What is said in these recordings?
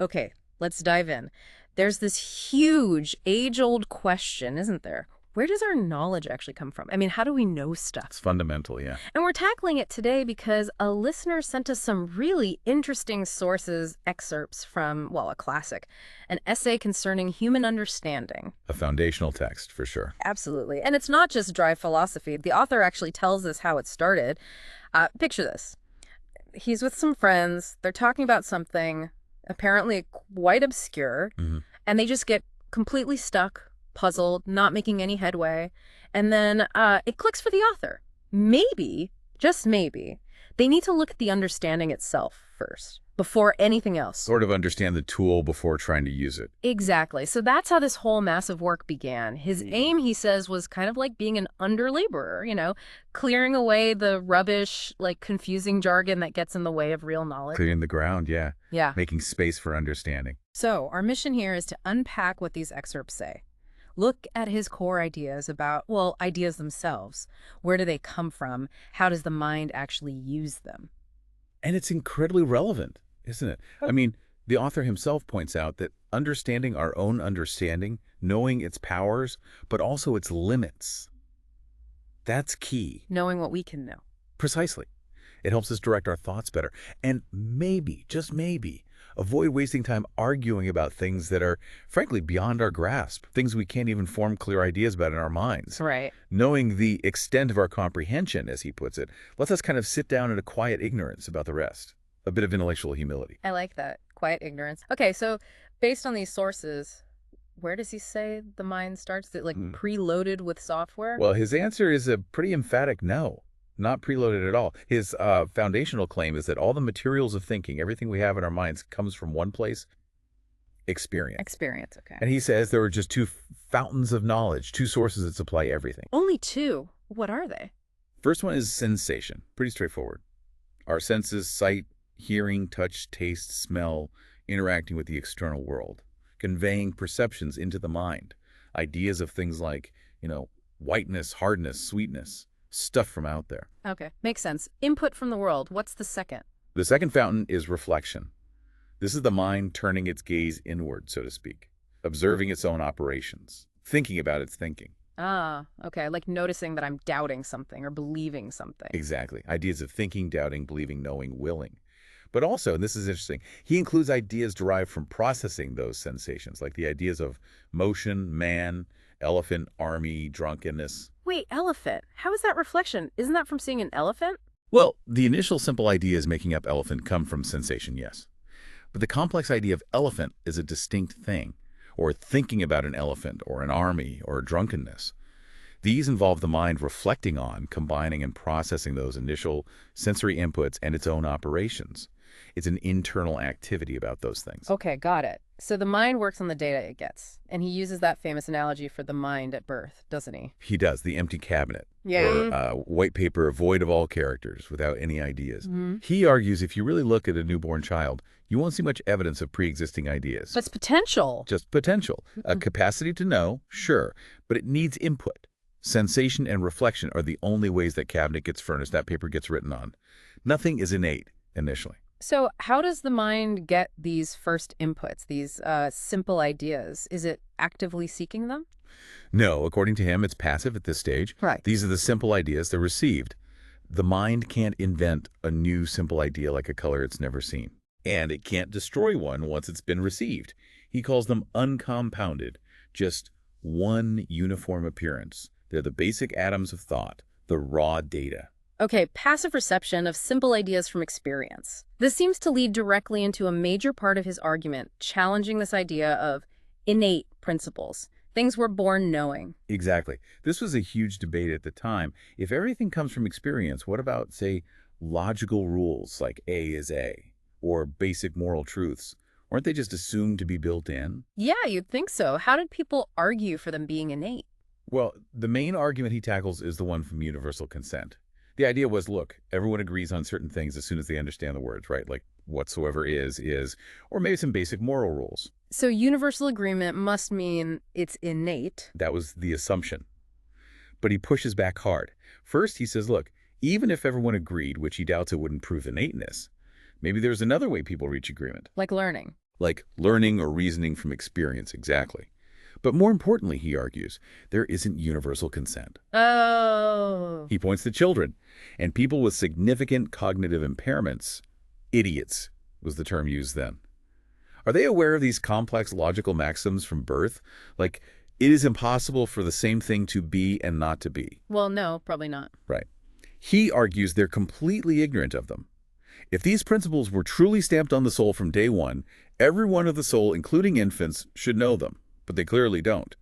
Okay, let's dive in. There's this huge, age-old question, isn't there? Where does our knowledge actually come from? I mean, how do we know It's stuff? fundamental, yeah. And we're tackling it today because a listener sent us some really interesting sources, excerpts from, well, a classic, an essay concerning human understanding. A foundational text, for sure. Absolutely. And it's not just dry philosophy. The author actually tells us how it started. Picture this. He's with some friends. They're talking about something apparently quite obscure, Hmm. and they just get completely stuck, puzzled, not making any headway. And then it clicks for the author. Maybe, just maybe, they need to look at the understanding itself first, before anything else. Sort of understand the tool before trying to use it. Exactly. So that's how this whole massive work began. His aim, he says, was kind of like being an underlaborer, clearing away the rubbish, like confusing jargon that gets in the way of real knowledge. Clearing the ground, yeah. Yeah. Making space for understanding. So our mission here is to unpack what these excerpts say. Look at his core ideas about, well, ideas themselves. Where do they come from? How does the mind actually use them? And it's incredibly relevant, isn't it? I mean, the author himself points out that understanding our own understanding, knowing its powers, but also its limits, that's key. Knowing what we can know. Precisely. It helps us direct our thoughts better. And maybe, just maybe, avoid wasting time arguing about things that are, frankly, beyond our grasp, things we can't even form clear ideas about in our minds. Right. Knowing the extent of our comprehension, as he puts it, lets us kind of sit down in a quiet ignorance about the rest. A bit of intellectual humility. I like that. Quiet ignorance. Okay, so based on these sources, where does he say the mind starts? Is it like preloaded with software? Well, his answer is a pretty emphatic no. Not preloaded at all. His foundational claim is that all the materials of thinking, everything we have in our minds, comes from one place: experience. Experience, okay. And he says there are just two fountains of knowledge, two sources that supply everything. Only two. What are they? First one is sensation. Pretty straightforward. Our senses, sight, hearing, touch, taste, smell, interacting with the external world, conveying perceptions into the mind, ideas of things like, whiteness, hardness, sweetness, stuff from out there. Okay, makes sense. Input from the world. What's the second? The second fountain is reflection. This is the mind turning its gaze inward, so to speak, observing its own operations, thinking about its thinking. Ah, okay, like noticing that I'm doubting something or believing something. Exactly. Ideas of thinking, doubting, believing, knowing, willing. But also, and this is interesting, he includes ideas derived from processing those sensations, like the ideas of motion, man, elephant, army, drunkenness. Wait, elephant. How is that reflection? Isn't that from seeing an elephant? Well, the initial simple ideas making up elephant come from sensation, yes. But the complex idea of elephant is a distinct thing, or thinking about an elephant, or an army, or drunkenness. These involve the mind reflecting on, combining, and processing those initial sensory inputs and its own operations. It's an internal activity about those things. Okay, got it. So the mind works on the data it gets, and he uses that famous analogy for the mind at birth, doesn't he? He does, the empty cabinet. Yeah. Or white paper void of all characters, without any ideas. He argues if you really look at a newborn child, you won't see much evidence of pre-existing ideas. But it's potential. Just potential. A capacity to know, sure, but it needs input. Sensation and reflection are the only ways that cabinet gets furnished, that paper gets written on. Nothing is innate initially. So how does the mind get these first inputs, these simple ideas? Is it actively seeking them? No, according to him, it's passive at this stage. Right. These are the simple ideas they're received. The mind can't invent a new simple idea like a color it's never seen. And it can't destroy one once it's been received. He calls them uncompounded, just one uniform appearance. They're the basic atoms of thought, the raw data. Okay, passive reception of simple ideas from experience. This seems to lead directly into a major part of his argument, challenging this idea of innate principles, things we're born knowing. Exactly. This was a huge debate at the time. If everything comes from experience, what about, say, logical rules like A is A, or basic moral truths? Aren't they just assumed to be built in? Yeah, you'd think so. How did people argue for them being innate? Well, the main argument he tackles is the one from universal consent. The idea was, look, everyone agrees on certain things as soon as they understand the words, right? Like whatsoever is, or maybe some basic moral rules. So universal agreement must mean it's innate. That was the assumption. But he pushes back hard. First, he says, look, even if everyone agreed, which he doubts it wouldn't prove innateness, maybe there's another way people reach agreement. Like learning. like learning or reasoning from experience exactly. But more importantly, he argues, there isn't universal consent. Oh. He points to children and people with significant cognitive impairments. Idiots was the term used then. Are they aware of these complex logical maxims from birth? Like, it is impossible for the same thing to be and not to be. Well, no, probably not. Right. He argues they're completely ignorant of them. If these principles were truly stamped on the soul from day one, every one of the soul, including infants, should know them. But they clearly don't.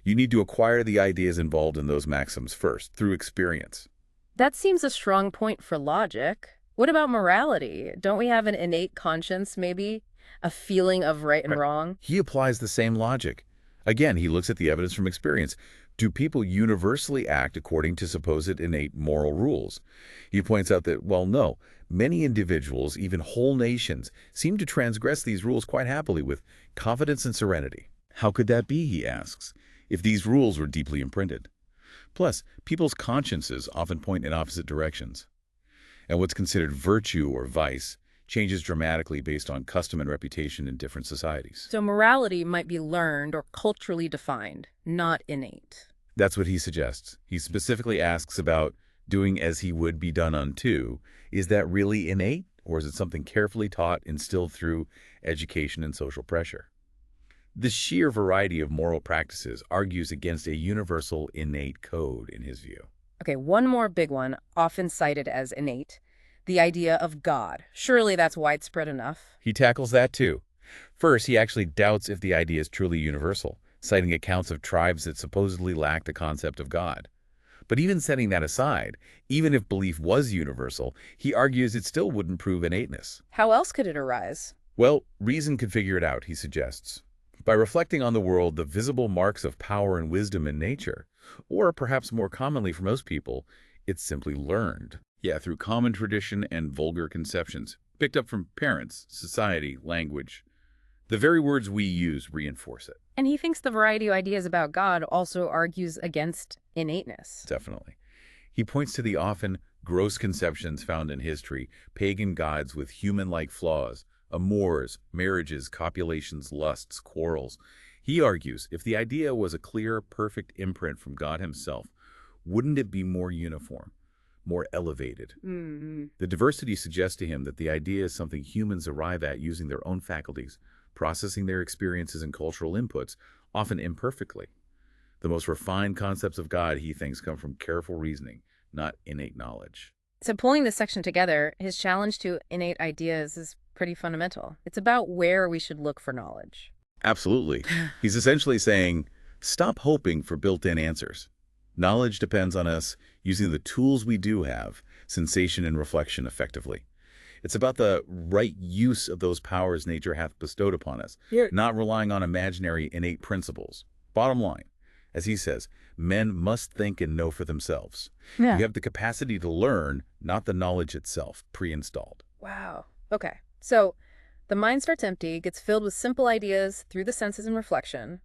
You need to acquire the ideas involved in those maxims first, through experience. That seems a strong point for logic. What about morality? Don't we have an innate conscience, maybe? A feeling of right and Right. wrong? He applies the same logic. Again, he looks at the evidence from experience. Do people universally act according to supposed innate moral rules? He points out that, well, no, many individuals, even whole nations, seem to transgress these rules quite happily with confidence and serenity. How could that be, he asks, if these rules were deeply imprinted? Plus, people's consciences often point in opposite directions. And what's considered virtue or vice changes dramatically based on custom and reputation in different societies. So morality might be learned or culturally defined, not innate. That's what he suggests. He specifically asks about doing as he would be done unto. Is that really innate, or is it something carefully taught, instilled through education and social pressure? The sheer variety of moral practices argues against a universal innate code, in his view. Okay, one more big one, often cited as innate, the idea of God. Surely that's widespread enough. He tackles that too. First, he actually doubts if the idea is truly universal, citing accounts of tribes that supposedly lacked a concept of God. But even setting that aside, even if belief was universal, he argues it still wouldn't prove innateness. How else could it arise? Well, reason could figure it out, he suggests, by reflecting on the world the visible marks of power and wisdom in nature, or perhaps more commonly for most people, it's simply learned. Yeah, through common tradition and vulgar conceptions, picked up from parents, society, language. The very words we use reinforce it. And he thinks the variety of ideas about God also argues against innateness. Definitely. He points to the often gross conceptions found in history, pagan gods with human-like flaws, amours, marriages, copulations, lusts, quarrels. He argues if the idea was a clear, perfect imprint from God himself, wouldn't it be more uniform, more elevated? Mm-hmm. The diversity suggests to him that the idea is something humans arrive at using their own faculties, processing their experiences and cultural inputs, often imperfectly. The most refined concepts of God, he thinks, come from careful reasoning, not innate knowledge. So pulling this section together, his challenge to innate ideas is pretty fundamental. It's about where we should look for knowledge. Absolutely. He's essentially saying, stop hoping for built-in answers. Knowledge depends on us using the tools we do have, sensation and reflection effectively. It's about the right use of those powers nature hath bestowed upon us, not relying on imaginary innate principles. Bottom line, as he says, men must think and know for themselves. Yeah. You have the capacity to learn, not the knowledge itself, pre-installed. Wow. Okay. So the mind starts empty, gets filled with simple ideas through the senses and reflection,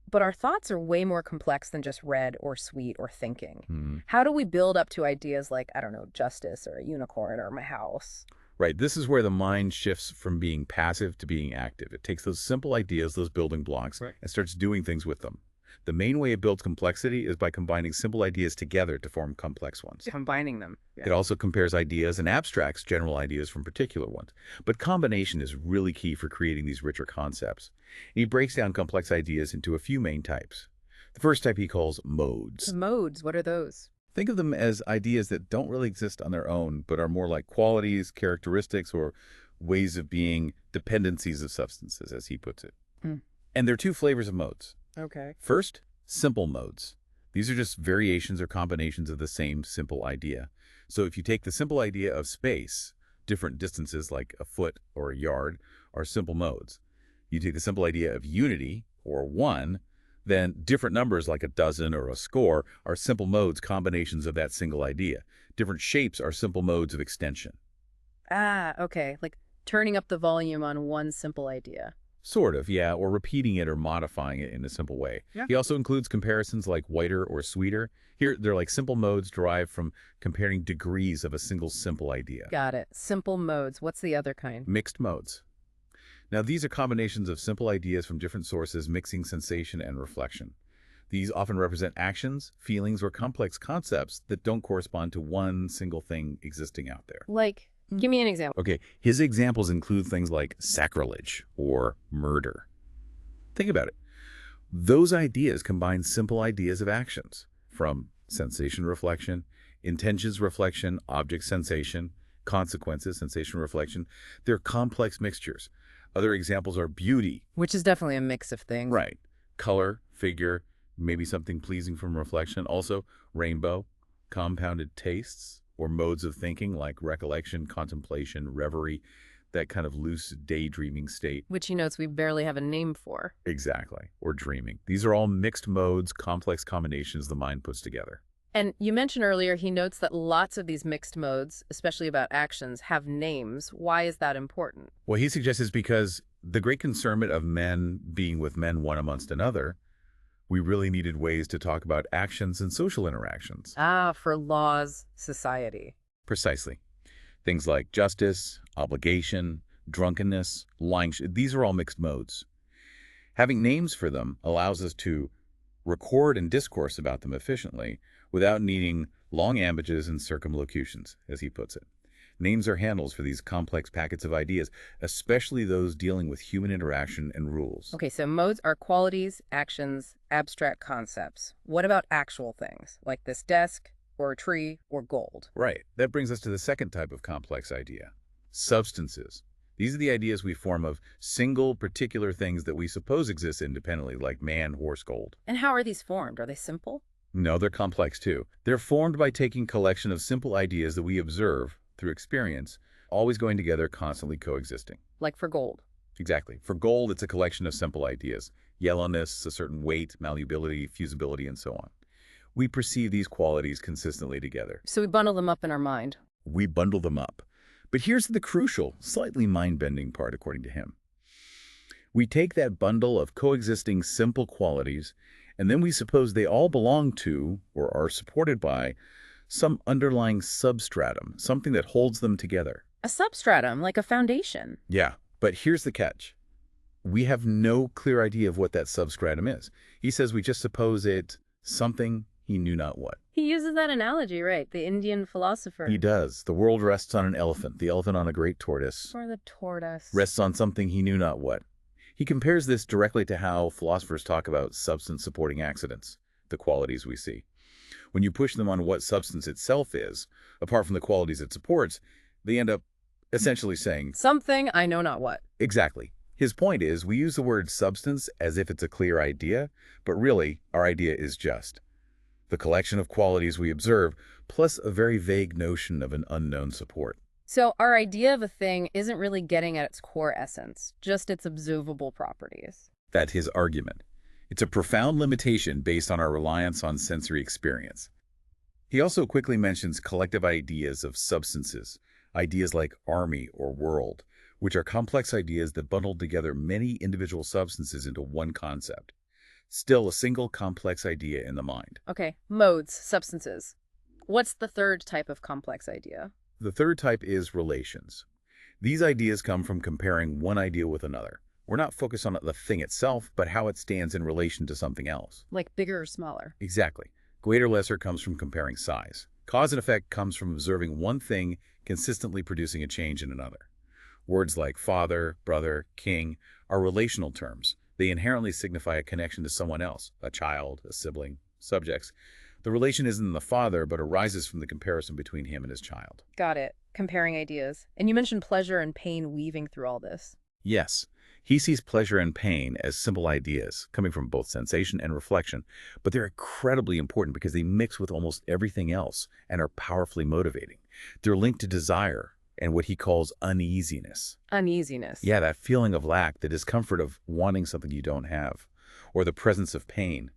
but our thoughts are way more complex than just red or sweet or thinking. How do we build up to ideas like, I don't know, justice or a unicorn or my house? Right. This is where the mind shifts from being passive to being active. It takes those simple ideas, those building blocks, Right. and starts doing things with them. The main way it builds complexity is by combining simple ideas together to form complex ones. Combining them. It also compares ideas and abstracts general ideas from particular ones. But combination is really key for creating these richer concepts. And he breaks down complex ideas into a few main types. The first type he calls modes. Modes, what are those? Think of them as ideas that don't really exist on their own, but are more like qualities, characteristics, or ways of being, dependencies of substances, as he puts it. And there are two flavors of modes. Okay. First, simple modes. These are just variations or combinations of the same simple idea. So if you take the simple idea of space, different distances like a foot or a yard are simple modes. You take the simple idea of unity, or one, then different numbers like a dozen or a score are simple modes, combinations of that single idea. Different shapes are simple modes of extension. Ah, okay. Like turning up the volume on one simple idea. Sort of, yeah, or repeating it or modifying it in a simple way. Yeah. He also includes comparisons like whiter or sweeter. Here, they're like simple modes derived from comparing degrees of a single simple idea. Got it. Simple modes. What's the other kind? Mixed modes. Now, these are combinations of simple ideas from different sources mixing sensation and reflection. These often represent actions, feelings, or complex concepts that don't correspond to one single thing existing out there. Like, give me an example. Okay, his examples include things like sacrilege or murder. Think about it. Those ideas combine simple ideas of actions, from sensation reflection, intentions reflection, object sensation, consequences, sensation reflection. They're complex mixtures. Other examples are beauty. Which is definitely a mix of things. Right. Color, figure, maybe something pleasing from reflection. Also, rainbow, compounded tastes, or modes of thinking like recollection, contemplation, reverie, that kind of loose daydreaming state. Which he notes we barely have a name for. Exactly. Or dreaming. These are all mixed modes, complex combinations the mind puts together. And you mentioned earlier he notes that lots of these mixed modes, especially about actions, have names. Why is that important? Well, he suggests it's because the great concernment of men being with men one amongst another, we really needed ways to talk about actions and social interactions. Ah, for law's society. Precisely. Things like justice, obligation, drunkenness, lying. These are all mixed modes. Having names for them allows us to record and discourse about them efficiently without needing long ambages and circumlocutions, as he puts it. Names are handles for these complex packets of ideas, especially those dealing with human interaction and rules. Okay, so modes are qualities, actions, abstract concepts. What about actual things, like this desk, or a tree, or gold? Right. That brings us to the second type of complex idea, substances. These are the ideas we form of single, particular things that we suppose exist independently, like man, horse, gold. And how are these formed? Are they simple? No, they're complex too. They're formed by taking collection of simple ideas that we observe through experience, always going together, constantly coexisting. Like for gold. Exactly. For gold, it's a collection of simple ideas. Yellowness, a certain weight, malleability, fusibility, and so on. We perceive these qualities consistently together. So we bundle them up in our mind. We bundle them up. But here's the crucial, slightly mind-bending part, according to him. We take that bundle of coexisting simple qualities, and then we suppose they all belong to, or are supported by, some underlying substratum, something that holds them together. A substratum, like a foundation. Yeah, but here's the catch. We have no clear idea of what that substratum is. He says we just suppose it something he knew not what. He uses that analogy, right? The Indian philosopher. He does. The world rests on an elephant, the elephant on a great tortoise. Or the tortoise. Rests on something he knew not what. He compares this directly to how philosophers talk about substance-supporting accidents, the qualities we see. When you push them on what substance itself is, apart from the qualities it supports, they end up essentially saying, something I know not what. Exactly. His point is, we use the word substance as if it's a clear idea, but really, our idea is just the collection of qualities we observe, plus a very vague notion of an unknown support. So our idea of a thing isn't really getting at its core essence, just its observable properties. That's his argument. It's a profound limitation based on our reliance on sensory experience. He also quickly mentions collective ideas of substances, ideas like army or world, which are complex ideas that bundle together many individual substances into one concept. Still a single complex idea in the mind. Okay, modes, substances. What's the third type of complex idea? The third type is relations. These ideas come from comparing one idea with another. We're not focused on the thing itself, but how it stands in relation to something else. Like bigger or smaller? Exactly. Greater lesser comes from comparing size. Cause and effect comes from observing one thing consistently producing a change in another. Words like father, brother, king are relational terms. They inherently signify a connection to someone else, a child, a sibling, subjects. The relation isn't in the father, but arises from the comparison between him and his child. Got it. Comparing ideas. And you mentioned pleasure and pain weaving through all this. Yes, he sees pleasure and pain as simple ideas, coming from both sensation and reflection, but they're incredibly important because they mix with almost everything else and are powerfully motivating. They're linked to desire and what he calls uneasiness. Uneasiness. Yeah, that feeling of lack, the discomfort of wanting something you don't have, or the presence of pain.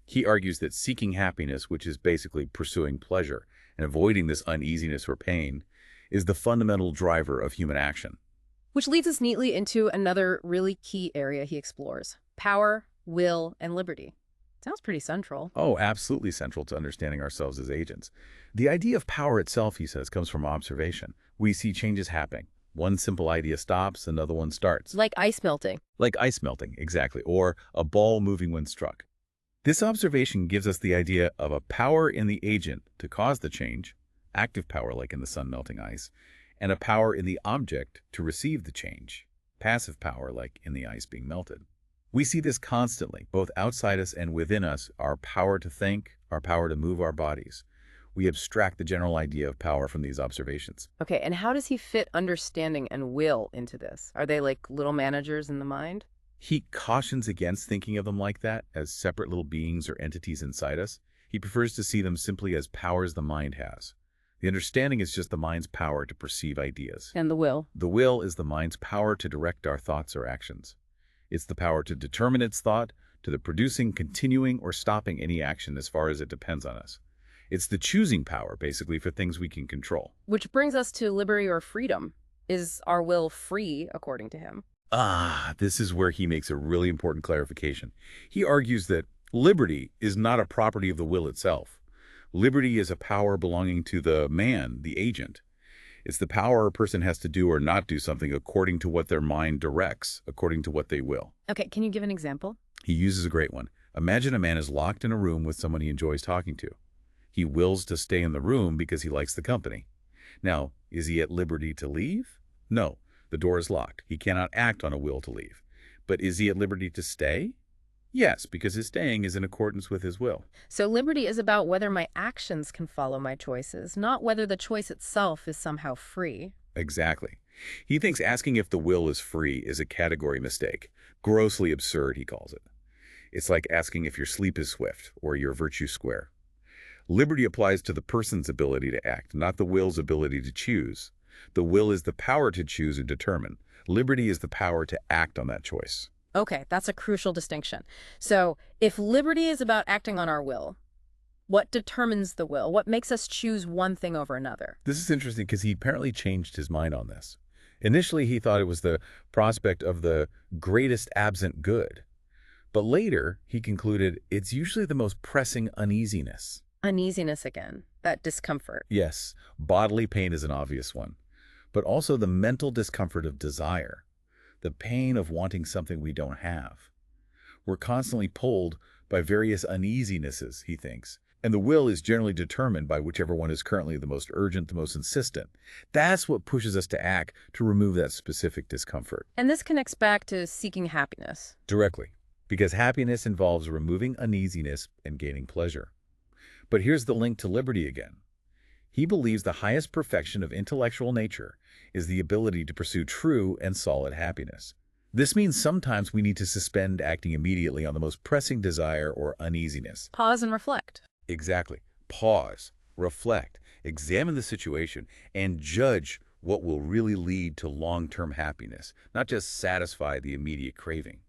He argues that seeking happiness, which is basically pursuing pleasure and avoiding this uneasiness or pain, is the fundamental driver of human action. Which leads us neatly into another really key area he explores: power, will, and liberty. Sounds pretty central. Oh, absolutely central to understanding ourselves as agents. The idea of power itself, he says, comes from observation. We see changes happening. One simple idea stops, another one starts. Like ice melting. Like ice melting, exactly, or a ball moving when struck. This observation gives us the idea of a power in the agent to cause the change, active power like in the sun melting ice, and a power in the object to receive the change, passive power like in the ice being melted. We see this constantly, both outside us and within us, our power to think, our power to move our bodies. We abstract the general idea of power from these observations. Okay, and how does he fit understanding and will into this? Are they like little managers in the mind? He cautions against thinking of them like that, as separate little beings or entities inside us. He prefers to see them simply as powers the mind has. The understanding is just the mind's power to perceive ideas. And the will? The will is the mind's power to direct our thoughts or actions. It's the power to determine its thought, to the producing, continuing, or stopping any action as far as it depends on us. It's the choosing power, basically, for things we can control. Which brings us to liberty or freedom. Is our will free, according to him? This is where he makes a really important clarification. He argues that liberty is not a property of the will itself. Liberty is a power belonging to the man, the agent. It's the power a person has to do or not do something according to what their mind directs, according to what they will. Okay, can you give an example? He uses a great one. Imagine a man is locked in a room with someone he enjoys talking to. He wills to stay in the room because he likes the company. Now, is he at liberty to leave? No, the door is locked. He cannot act on a will to leave. But is he at liberty to stay? Yes, because his staying is in accordance with his will. So liberty is about whether my actions can follow my choices, not whether the choice itself is somehow free. Exactly. He thinks asking if the will is free is a category mistake. Grossly absurd, he calls it. It's like asking if your sleep is swift or your virtue square. Liberty applies to the person's ability to act, not the will's ability to choose. The will is the power to choose and determine. Liberty is the power to act on that choice. Okay, that's a crucial distinction. So if liberty is about acting on our will, what determines the will? What makes us choose one thing over another? This is interesting because he apparently changed his mind on this. Initially, he thought it was the prospect of the greatest absent good. But later, he concluded it's usually the most pressing uneasiness. Uneasiness again, that discomfort. Yes, bodily pain is an obvious one, but also the mental discomfort of desire, the pain of wanting something we don't have. We're constantly pulled by various uneasinesses, he thinks, and the will is generally determined by whichever one is currently the most urgent, the most insistent. That's what pushes us to act, to remove that specific discomfort. And this connects back to seeking happiness. Directly, because happiness involves removing uneasiness and gaining pleasure. But here's the link to liberty again. He believes the highest perfection of intellectual nature is the ability to pursue true and solid happiness. This means sometimes we need to suspend acting immediately on the most pressing desire or uneasiness. Pause and reflect. Exactly. Pause, reflect, examine the situation, and judge what will really lead to long-term happiness, not just satisfy the immediate craving.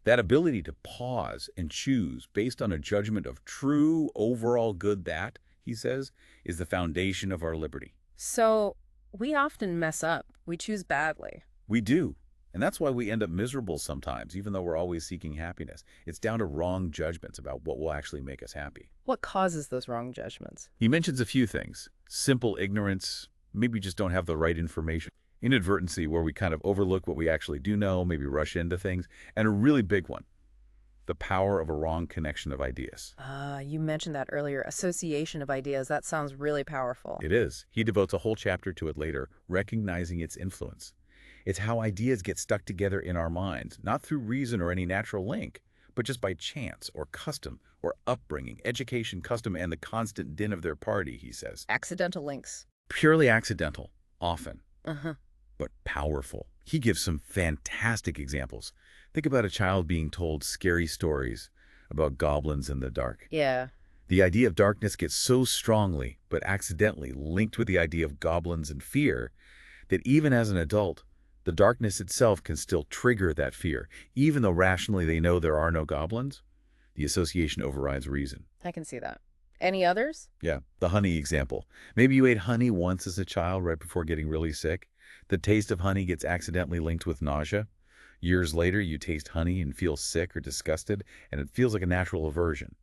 That ability to pause and choose based on a judgment of true overall good that, he says, is the foundation of our liberty. So we often mess up. We choose badly. We do. And that's why we end up miserable sometimes, even though we're always seeking happiness. It's down to wrong judgments about what will actually make us happy. What causes those wrong judgments? He mentions a few things. Simple ignorance, maybe just don't have the right information. Inadvertency, where we kind of overlook what we actually do know, maybe rush into things. And a really big one, the power of a wrong connection of ideas. You mentioned that earlier, association of ideas. That sounds really powerful. It is. He devotes a whole chapter to it later, recognizing its influence. It's how ideas get stuck together in our minds, not through reason or any natural link, but just by chance or custom or upbringing, education, custom, and the constant din of their party, he says. Accidental links. Purely accidental, often. Uh-huh. But powerful. He gives some fantastic examples. Think about a child being told scary stories about goblins in the dark. Yeah. The idea of darkness gets so strongly, but accidentally linked with the idea of goblins and fear, that even as an adult, the darkness itself can still trigger that fear. Even though rationally they know there are no goblins, the association overrides reason. I can see that. Any others? Yeah, the honey example. Maybe you ate honey once as a child right before getting really sick. The taste of honey gets accidentally linked with nausea. Years later, you taste honey and feel sick or disgusted, and it feels like a natural aversion.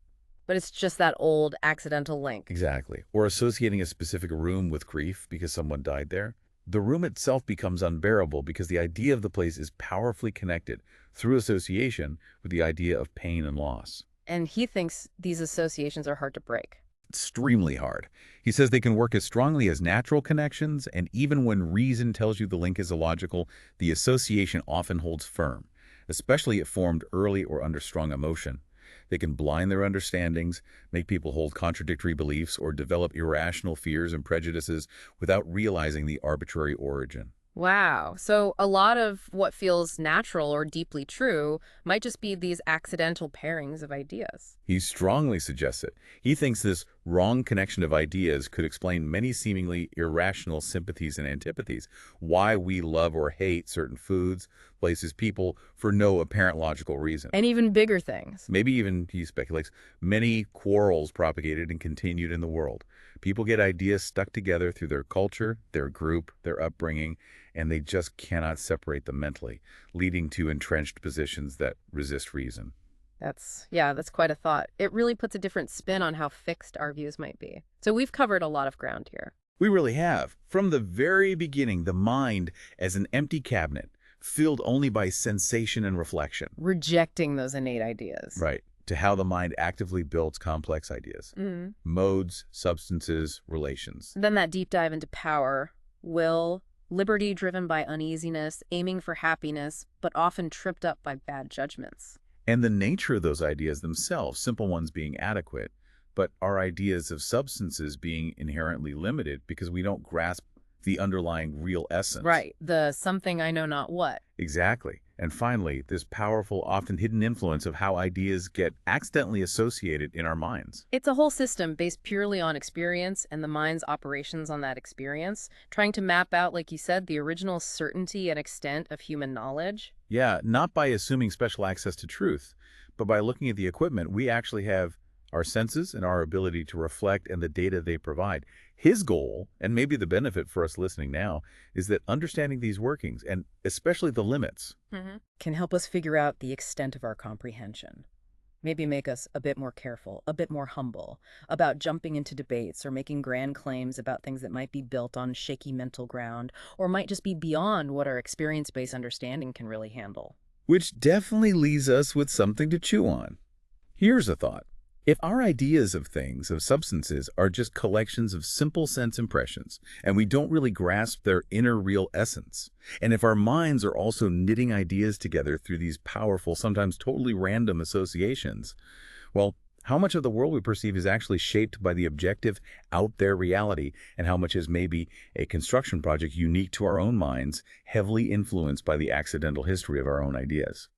But it's just that old accidental link. Exactly. Or associating a specific room with grief because someone died there. The room itself becomes unbearable because the idea of the place is powerfully connected through association with the idea of pain and loss. And he thinks these associations are hard to break. Extremely hard. He says they can work as strongly as natural connections, and even when reason tells you the link is illogical, the association often holds firm, especially if formed early or under strong emotion. They can blind their understandings, make people hold contradictory beliefs, or develop irrational fears and prejudices without realizing the arbitrary origin. Wow. So a lot of what feels natural or deeply true might just be these accidental pairings of ideas. He strongly suggests it. He thinks this wrong connection of ideas could explain many seemingly irrational sympathies and antipathies, why we love or hate certain foods, places, people, for no apparent logical reason. And even bigger things. Maybe even, he speculates, many quarrels propagated and continued in the world. People get ideas stuck together through their culture, their group, their upbringing, and they just cannot separate them mentally, leading to entrenched positions that resist reason. That's quite a thought. It really puts a different spin on how fixed our views might be. So we've covered a lot of ground here. We really have. From the very beginning, the mind as an empty cabinet, filled only by sensation and reflection. Rejecting those innate ideas. Right. To how the mind actively builds complex ideas. Modes, substances, relations. Then that deep dive into power, will, liberty driven by uneasiness, aiming for happiness, but often tripped up by bad judgments. And the nature of those ideas themselves, simple ones being adequate, but our ideas of substances being inherently limited because we don't grasp the underlying real essence. Right. The something I know not what. Exactly. And finally, this powerful, often hidden influence of how ideas get accidentally associated in our minds. It's a whole system based purely on experience and the mind's operations on that experience, trying to map out, like you said, the original certainty and extent of human knowledge. Yeah, not by assuming special access to truth, but by looking at the equipment we actually have, our senses and our ability to reflect and the data they provide. His goal, and maybe the benefit for us listening now, is that understanding these workings, and especially the limits, can help us figure out the extent of our comprehension. Maybe make us a bit more careful, a bit more humble about jumping into debates or making grand claims about things that might be built on shaky mental ground or might just be beyond what our experience-based understanding can really handle. which definitely leaves us with something to chew on. Here's a thought. If our ideas of things, of substances, are just collections of simple sense impressions, and we don't really grasp their inner real essence, and if our minds are also knitting ideas together through these powerful, sometimes totally random associations, well, how much of the world we perceive is actually shaped by the objective, out-there reality, and how much is maybe a construction project unique to our own minds, heavily influenced by the accidental history of our own ideas?